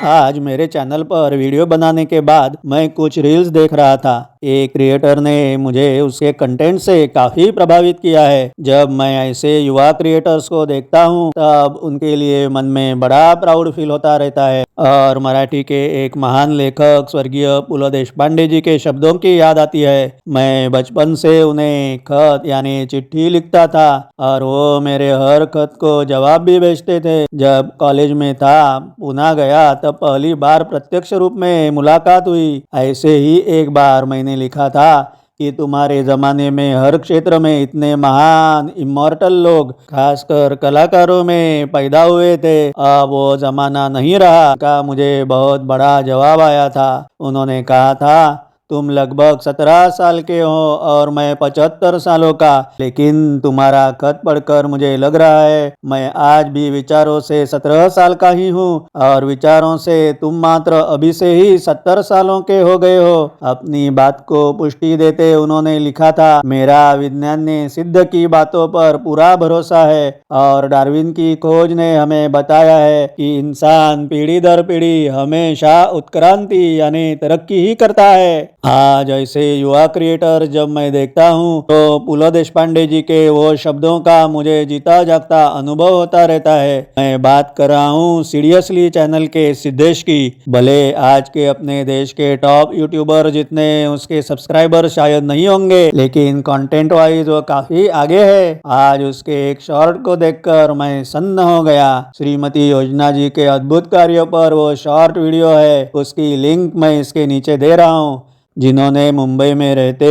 आज मेरे चैनल पर वीडियो बनाने के बाद मैं कुछ रील्स देख रहा था। एक क्रिएटर ने मुझे उसके कंटेंट से काफ़ी प्रभावित किया है। जब मैं ऐसे युवा क्रिएटर्स को देखता हूँ तब उनके लिए मन में बड़ा प्राउड फील होता रहता है और मराठी के एक महान लेखक स्वर्गीय पु. देशपांडे जी के शब्दों की याद आती है। मैं बचपन से उन्हें खत यानी चिट्ठी लिखता था और वो मेरे हर खत को जवाब भी भेजते थे। जब कॉलेज में था पुणे गया तब पहली बार प्रत्यक्ष रूप में मुलाकात हुई। ऐसे ही एक बार मैंने लिखा था कि तुम्हारे जमाने में हर क्षेत्र में इतने महान इमॉर्टल लोग खासकर कलाकारों में पैदा हुए थे, अब वो जमाना नहीं रहा का मुझे बहुत बड़ा जवाब आया था। उन्होंने कहा था तुम लगभग 17 साल के हो और मैं 75 सालों का, लेकिन तुम्हारा खत पढ़कर मुझे लग रहा है मैं आज भी विचारों से 17 साल का ही हूँ और विचारों से तुम मात्र अभी से ही 70 सालों के हो गए हो। अपनी बात को पुष्टि देते उन्होंने लिखा था मेरा विज्ञान ने सिद्ध की बातों पर पूरा भरोसा है और डार्विन की खोज ने हमें बताया है कि इंसान पीढ़ी दर पीढ़ी हमेशा उत्क्रांति यानी तरक्की ही करता है। आज ऐसे युवा क्रिएटर जब मैं देखता हूँ तो पु. देशपांडे जी के वो शब्दों का मुझे जीता जागता अनुभव होता रहता है। मैं बात कर रहा हूँ सीरियसली चैनल के सिद्धेश की। भले आज के अपने देश के टॉप यूट्यूबर जितने उसके सब्सक्राइबर शायद नहीं होंगे, लेकिन कंटेंट वाइज वो काफी आगे है। आज उसके एक शॉर्ट को देखकर मैं सन्न हो गया। श्रीमती योजना जी के अद्भुत कार्यों पर वो शॉर्ट वीडियो है, उसकी लिंक मैं इसके नीचे दे रहा हूँ। जिन्होंने मुंबई में रहते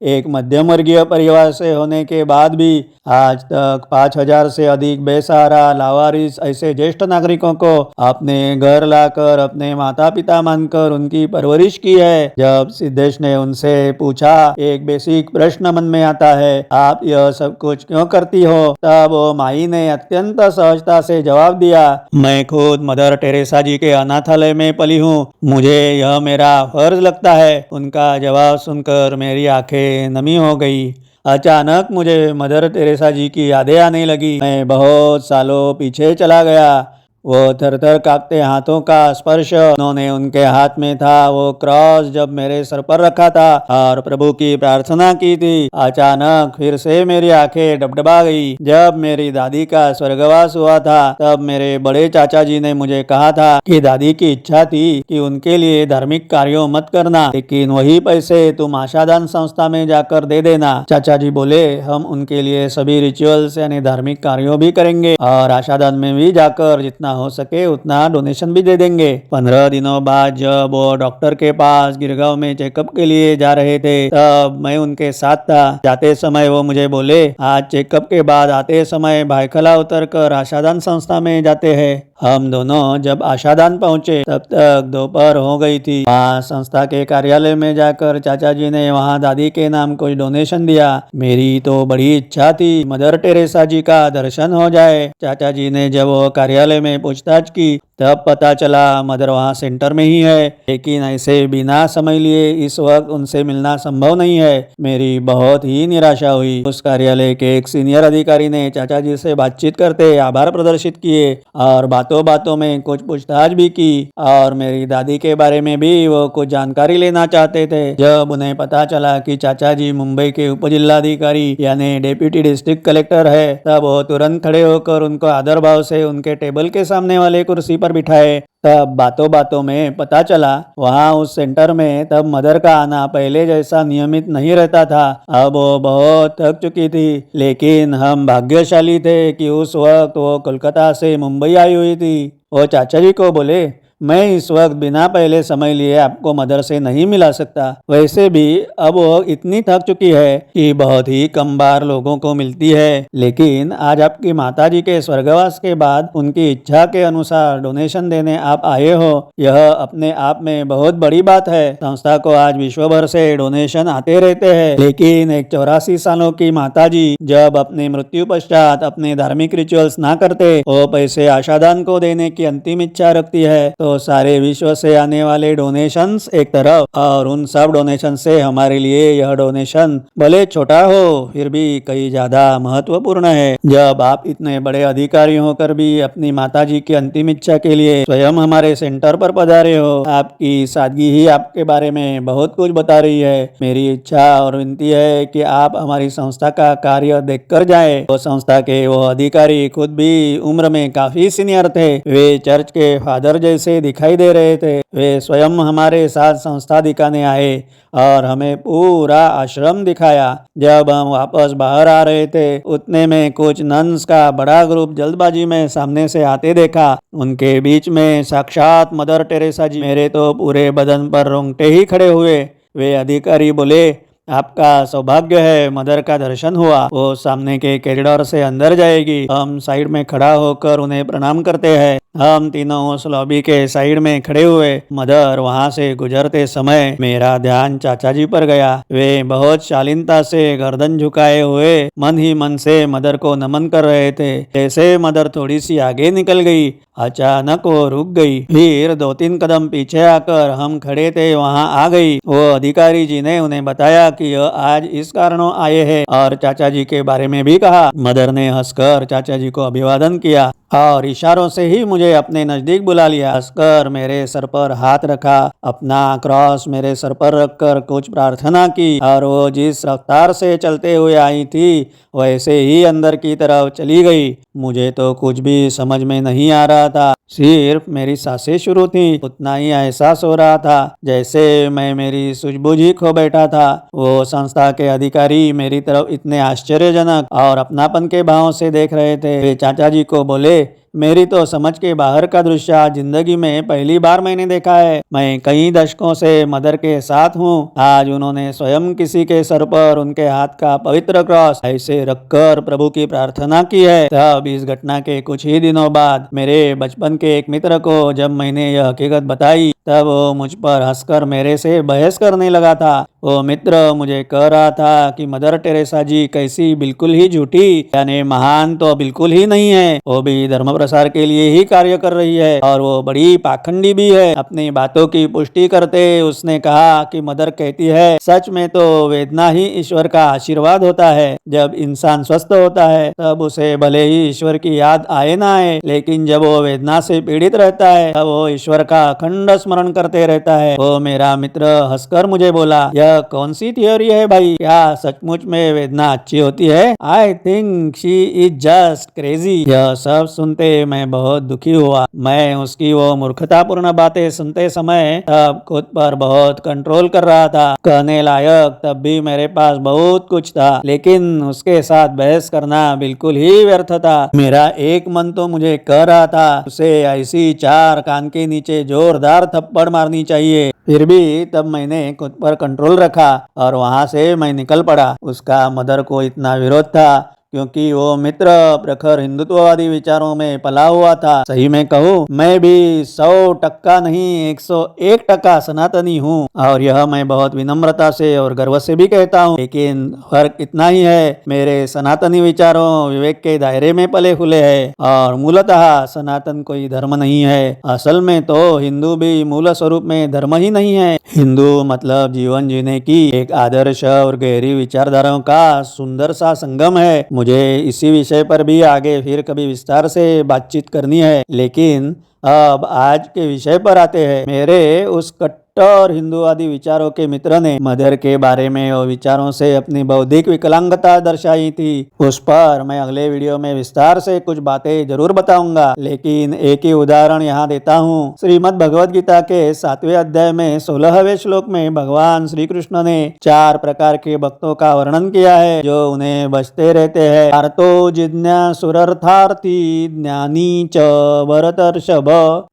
एक मध्यम वर्गीय परिवार से होने के बाद भी आज तक 5,000 से अधिक बेसहारा लावारिस ऐसे ज्येष्ठ नागरिकों को अपने घर लाकर अपने माता पिता मानकर उनकी परवरिश की है। जब सिद्धेश ने उनसे पूछा एक बेसिक प्रश्न मन में आता है, आप यह सब कुछ क्यों करती हो, तब वो माई ने अत्यंत सहजता से जवाब दिया, मैं खुद मदर टेरेसा जी के अनाथालय में पली हूँ, मुझे यह मेरा फर्ज लगता है। उनका जवाब सुनकर मेरी आंखें नमी हो गई। अचानक मुझे मदर टेरेसा जी की यादें आने लगी। मैं बहुत सालों पीछे चला गया। वो थर-थर कांपते हाथों का स्पर्श उन्होंने उनके हाथ में था वो क्रॉस जब मेरे सर पर रखा था और प्रभु की प्रार्थना की थी। अचानक फिर से मेरी आंखें डबडबा गई। जब मेरी दादी का स्वर्गवास हुआ था तब मेरे बड़े चाचा जी ने मुझे कहा था कि दादी की इच्छा थी कि उनके लिए धार्मिक कार्यों मत करना, लेकिन वही पैसे तुम आशादान संस्था में जाकर दे देना। चाचा जी बोले हम उनके लिए सभी रिचुअल्स यानी धार्मिक कार्यों भी करेंगे और आशादान में भी जाकर जितना हो सके उतना डोनेशन भी दे देंगे। 15 दिनों बाद जब वो डॉक्टर के पास गिरगांव में चेकअप के लिए जा रहे थे तब मैं उनके साथ था। जाते समय वो मुझे बोले आज चेकअप के बाद आते समय भाईखला उतरकर आशादान संस्था में जाते हैं। हम दोनों जब आशादान पहुंचे तब तक दोपहर हो गई थी। वहाँ संस्था के कार्यालय में जाकर चाचा जी ने वहाँ दादी के नाम कुछ डोनेशन दिया। मेरी तो बड़ी इच्छा थी मदर टेरेसा जी का दर्शन हो जाए। चाचा जी ने जब वो कार्यालय में पूछताछ की तब पता चला मदर वहाँ सेंटर में ही है, लेकिन ऐसे बिना समय लिए इस वक्त उनसे मिलना संभव नहीं है। मेरी बहुत ही निराशा हुई। उस कार्यालय के एक सीनियर अधिकारी ने चाचा जी से बातचीत करते आभार प्रदर्शित किए और बातों बातों में कुछ पूछताछ भी की और मेरी दादी के बारे में भी वो कुछ जानकारी लेना चाहते थे। जब उन्हें पता चला कि चाचा जी मुंबई के उप जिलाधिकारी यानी डेप्यूटी डिस्ट्रिक्ट कलेक्टर है तब वो तुरंत खड़े होकर उनको आदर भाव से उनके टेबल के सामने वाले कुर्सी पर बिठाए। तब बातों बातों में पता चला वहाँ उस सेंटर में तब मदर का आना पहले जैसा नियमित नहीं रहता था। अब वो बहुत थक चुकी थी, लेकिन हम भाग्यशाली थे कि उस वक्त वो कोलकाता से मुंबई आई हुई थी। वो चाचा जी को बोले मैं इस वक्त बिना पहले समय लिए आपको मदर से नहीं मिला सकता। वैसे भी अब वो इतनी थक चुकी है कि बहुत ही कम बार लोगों को मिलती है, लेकिन आज आपकी माताजी के स्वर्गवास के बाद उनकी इच्छा के अनुसार डोनेशन देने आप आए हो, यह अपने आप में बहुत बड़ी बात है। संस्था को आज विश्व भर से डोनेशन आते रहते हैं, लेकिन एक 84 सालों की माताजी जब अपने मृत्यु पश्चात अपने धार्मिक रिचुअल्स ना करते वो पैसे आशादान को देने की अंतिम इच्छा रखती है तो तो सारे विश्व से आने वाले डोनेशंस एक तरफ और उन सब डोनेशन से हमारे लिए यह डोनेशन भले छोटा हो फिर भी कई ज्यादा महत्वपूर्ण है। जब आप इतने बड़े अधिकारी होकर भी अपनी माताजी की अंतिम इच्छा के लिए स्वयं हमारे सेंटर पर पधारे हो, आपकी सादगी ही आपके बारे में बहुत कुछ बता रही है। मेरी इच्छा और विनती है कि आप हमारी संस्था का कार्य देखकर जाएं। वो संस्था के वो अधिकारी खुद भी उम्र में काफी सीनियर थे। वे चर्च के फादर जैसे दिखाई दे रहे थे। वे स्वयं हमारे साथ संस्था दिखाने आए और हमें पूरा आश्रम दिखाया। जब हम वापस बाहर आ रहे थे उतने में कुछ नन्स का बड़ा ग्रुप जल्दबाजी में सामने से आते देखा। उनके बीच में साक्षात मदर टेरेसा जी। मेरे तो पूरे बदन पर रोंगटे ही खड़े हुए। वे अधिकारी बोले, आपका सौभाग्य है, मदर का दर्शन हुआ। वो सामने के कॉरिडोर से अंदर जाएगी। हम साइड में खड़ा होकर उन्हें प्रणाम करते हैं। हम तीनों उस लॉबी के साइड में खड़े हुए। मदर वहां से गुजरते समय मेरा ध्यान चाचा जी पर गया। वे बहुत शालीनता से गर्दन झुकाए हुए मन ही मन से मदर को नमन कर रहे थे। जैसे मदर थोड़ी सी आगे निकल गई, अचानक वो रुक गई। फिर 2-3 कदम पीछे आकर हम खड़े थे वहां आ गई। वो अधिकारी जी ने उन्हें बताया कि यह आज इस कारणों आए हैं और चाचा जी के बारे में भी कहा। मदर ने हंसकर चाचा जी को अभिवादन किया और इशारों से ही मुझे अपने नजदीक बुला लिया। हंसकर मेरे सर पर हाथ रखा, अपना क्रॉस मेरे सर पर रखकर कुछ प्रार्थना की और वो जिस रफ्तार से चलते हुए आई थी वैसे ही अंदर की तरफ चली गई। मुझे तो कुछ भी समझ में नहीं आ रहा था, सिर्फ मेरी सांसें शुरू थी। उतना ही एहसास हो रहा था जैसे मैं मेरी सूझबूझ ही खो बैठा था। वो संस्था के अधिकारी मेरी तरफ इतने आश्चर्यजनक और अपनापन के भाव से देख रहे थे। वे चाचा जी को बोले, मेरी तो समझ के बाहर का दृश्य आज जिंदगी में पहली बार मैंने देखा है। मैं कई दशकों से मदर के साथ हूँ। आज उन्होंने स्वयं किसी के सर पर उनके हाथ का पवित्र क्रॉस ऐसे रखकर प्रभु की प्रार्थना की है। तब इस घटना के कुछ ही दिनों बाद मेरे बचपन के एक मित्र को जब मैंने यह हकीकत बताई तब वो मुझ पर हंसकर मेरे से बहस करने लगा था। वो मित्र मुझे कह रहा था कि मदर टेरेसा जी कैसी बिल्कुल ही झूठी यानी महान तो बिल्कुल ही नहीं है। वो भी धर्म प्रसार के लिए ही कार्य कर रही है और वो बड़ी पाखंडी भी है। अपनी बातों की पुष्टि करते उसने कहा कि मदर कहती है सच में तो वेदना ही ईश्वर का आशीर्वाद होता है। जब इंसान स्वस्थ होता है तब उसे भले ही ईश्वर की याद आए ना आए, लेकिन जब वो वेदना से पीड़ित रहता है तब वो ईश्वर का अखंड स्मरण करते रहता है। वो मेरा मित्र हंसकर मुझे बोला, यह कौन सी थियोरी है भाई? क्या सचमुच में वेदना अच्छी होती है? I think she is just crazy. यह सब सुनते मैं बहुत दुखी हुआ। मैं उसकी वो मूर्खतापूर्ण बातें सुनते समय तब खुद पर बहुत कंट्रोल कर रहा था। कहने लायक तब भी मेरे पास बहुत कुछ था, लेकिन उसके साथ बहस करना बिल्कुल ही व्यर्थ था। मेरा एक मन तो मुझे कह रहा था उसे ऐसी 4 कान के नीचे जोरदार थप्पड़ मारनी चाहिए। फिर भी तब मैंने खुद पर कंट्रोल रखा और वहां से मैं निकल पड़ा। उसका मदर को इतना विरोध था क्योंकि वो मित्र प्रखर हिंदुत्ववादी विचारों में पला हुआ था। सही में कहूँ मैं भी 100% नहीं 101% सनातनी हूँ और यह मैं बहुत विनम्रता से और गर्व से भी कहता हूँ। लेकिन फर्क इतना ही है, मेरे सनातनी विचारों विवेक के दायरे में पले फूले हैं और मूलतः सनातन कोई धर्म नहीं है। असल में तो हिंदू भी मूल स्वरूप में धर्म ही नहीं है। हिंदू मतलब जीवन जीने की एक आदर्श और गहरी विचारधाराओं का सुंदर सा संगम है। मुझे इसी विषय पर भी आगे फिर कभी विस्तार से बातचीत करनी है, लेकिन अब आज के विषय पर आते हैं। मेरे उस कट्टर हिंदुवादी विचारों के मित्र ने मदर के बारे में और विचारों से अपनी बौद्धिक विकलांगता दर्शाई थी। उस पर मैं अगले वीडियो में विस्तार से कुछ बातें जरूर बताऊंगा, लेकिन एक ही उदाहरण यहाँ देता हूँ। श्रीमद् भगवद गीता के 7वें अध्याय में 16वें श्लोक में भगवान श्री कृष्ण ने 4 प्रकार के भक्तों का वर्णन किया है जो उन्हें बचते रहते हैं। आर्तो जिज्ञासुरर्थार्थी ज्ञानी च भरतर्षभ।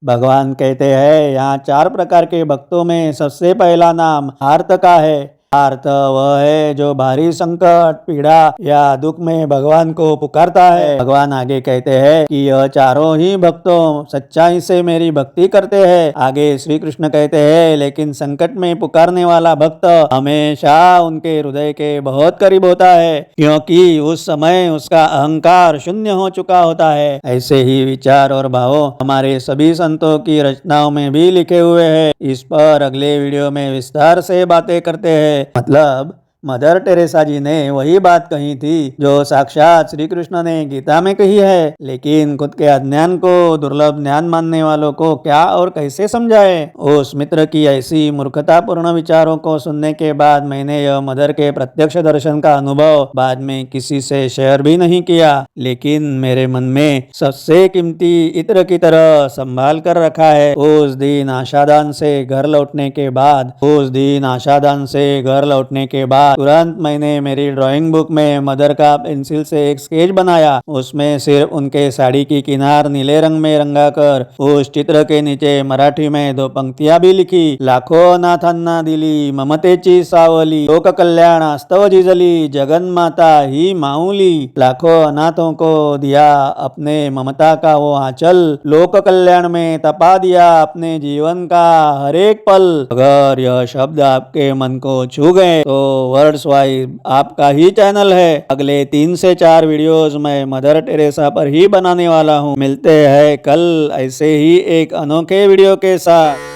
भगवान कहते हैं यहाँ 4 प्रकार के भक्तों में सबसे पहला नाम आर्त का है। अर्थ वह है जो भारी संकट, पीड़ा या दुख में भगवान को पुकारता है। भगवान आगे कहते हैं कि यह चारों ही भक्तों सच्चाई से मेरी भक्ति करते हैं। आगे श्री कृष्ण कहते हैं, लेकिन संकट में पुकारने वाला भक्त हमेशा उनके हृदय के बहुत करीब होता है, क्योंकि उस समय उसका अहंकार शून्य हो चुका होता है। ऐसे ही विचार और भाव हमारे सभी संतों की रचनाओं में भी लिखे हुए हैं। इस पर अगले वीडियो में विस्तार से बातें करते हैं। मतलब मदर टेरेसा जी ने वही बात कही थी जो साक्षात श्री कृष्ण ने गीता में कही है, लेकिन खुद के अज्ञान को दुर्लभ ज्ञान मानने वालों को क्या और कैसे समझाए। उस मित्र की ऐसी मूर्खतापूर्ण विचारों को सुनने के बाद मैंने यह मदर के प्रत्यक्ष दर्शन का अनुभव बाद में किसी से शेयर भी नहीं किया, लेकिन मेरे मन में सबसे कीमती इत्र की तरह संभाल कर रखा है। उस दिन आशादान से घर लौटने के बाद तुरंत मैंने मेरी ड्राइंग बुक में मदर का पेंसिल से एक स्केच बनाया। उसमें सिर्फ उनके साड़ी की किनार नीले रंग में रंगाकर उस चित्र के नीचे मराठी में 2 पंक्तियां भी लिखी। लाखो अनाथांना दिली ममतेची सावली, लोक कल्याण अस्तव झिजली, जगन माता ही माऊली। लाखों अनाथों को दिया अपने ममता का वो आंचल, लोक कल्याण में तपा दिया अपने जीवन का हर एक पल। अगर यह शब्द आपके मन को छू गए तो वर्ड्स वाइज आपका ही चैनल है। अगले 3 से 4 वीडियोस मैं मदर टेरेसा पर ही बनाने वाला हूँ। मिलते हैं कल ऐसे ही एक अनोखे वीडियो के साथ।